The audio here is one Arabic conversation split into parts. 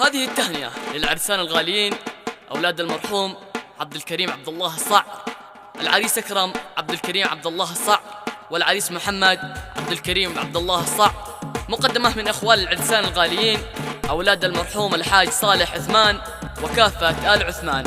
هذه التهنئة للعرسان الغاليين أولاد المرحوم عبد الكريم عبد الله الصعر، العريس أكرم عبد الكريم عبد الله الصعر، والعريس محمد عبد الكريم عبد الله الصعر، مقدمة من أخوال العرسان الغاليين أولاد المرحوم الحاج صالح عثمان وكافة آل عثمان.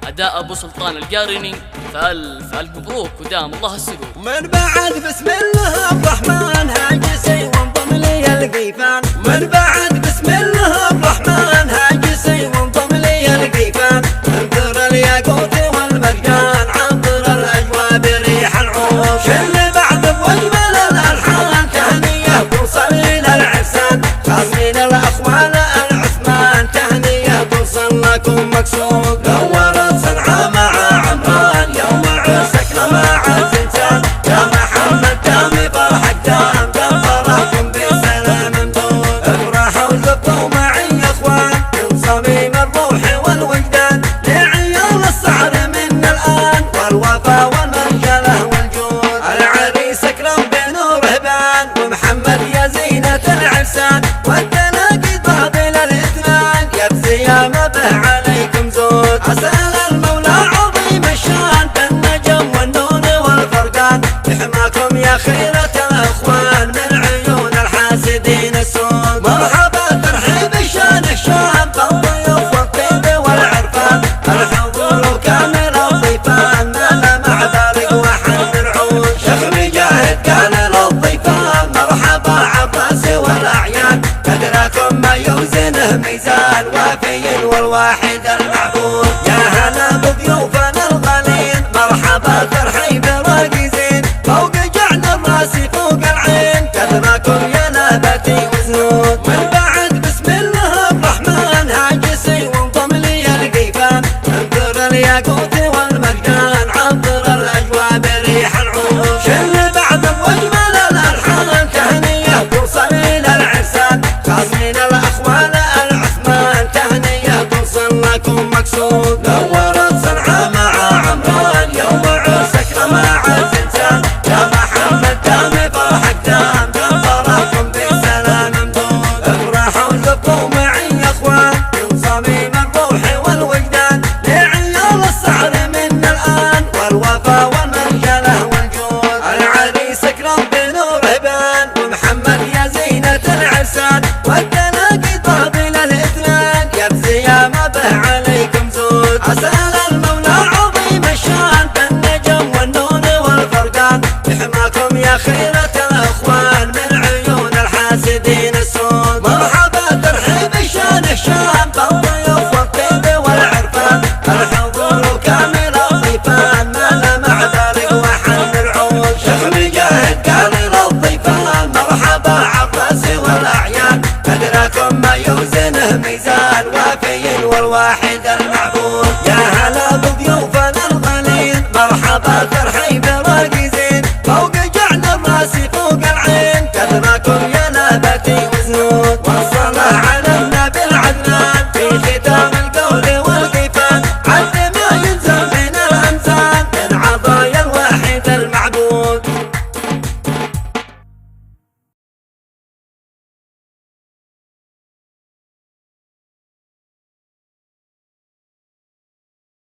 أداء أبو سلطان القارني، فألف ألف مبروك ودام الله السرور. من بعد بسم الله الرحمن هاجسي وانضم لي القيفان، من بعد بسم الله الرحمن هاجسي وانضم لي القيفان، انثر الياقوت والمرجان عطر الاجواء بريح العود، شل بعد واجمل الالحان تهنيه توصل الى العرسان، خاصين الاخوال العثمان تهنيه توصل لكم مقصود، دورت صنعاء مع عمران يوم عرسك مع الزنجان، يا محمد دامي فرحك دام دام فرحكم بسلام ممدود، افرحوا وزبطوا معي يا اخوان من صميم الروح والوجدان، لعيال الصعر من الان والوفا والمرجله والجود، العريس اكرم بنور هبان ومحمد يا زينه العرسان، والتناقيد باطل الاثنان يبزي يا ما به عليكم زود، عسى المولى عظيم الشان بالنجم والنون والفرقان يحماكم يا خيرة الاخوان من عيون الحاسدين السود، مرحبا ترحيب الشان الشام بالضيوف والطيب والعرفان، الحضور كامل الضيفان مال مع بارق وحن العود، شيخ مجاهد كان للضيفان مرحبا عباس والاعيان، ادراكم ما يوزنه ميزان وافي والواحد المعبود، يا هلا بضيوفنا الغالين مرحبا ترحيب راقزين، فوق جعل الراس فوق العين كثركم يا نباتي وزنود، من بعد بسم الله الرحمن هاجسي وانضم لي القيفان، انثر الياقوت والمرجان عطر الاجواء بريح العود، شل بعد واجمل الالحان تهنيه توصل الى العرسان، خاصين الاخوال العثمان تهنيه توصل لكم مقصود، دورت صنعاء مع عمران يوم عرسك مع الزنجان، يا محمد دامي فرحك دام دام فرحكم بسلام ممدود، افرحوا وزبطوا معي يا اخوان من صميم الروح والوجدان، لعيال الصعر من الان والوفا والمرجله والجود، العريس اكرم بنور هبان ومحمد يا زينه العرسان، والتناقيد باطل الاثنان يبزي يا ما به عليكم زود، عسى المولى عظيم الشان بالنجم والنون والفرقان يحماكم يا خيرة الاخوان من عيون الحاسدين السود، مرحبا ترحيب الشان الشام بالضيوف والطيب والعرفان، الحضور كامل الضيفان مال مع بارق وحن العود، شيخ مجاهد قال للضيفان مرحبا عباس والاعيان، ادراكم ما يوزنه ميزان وافي والواحد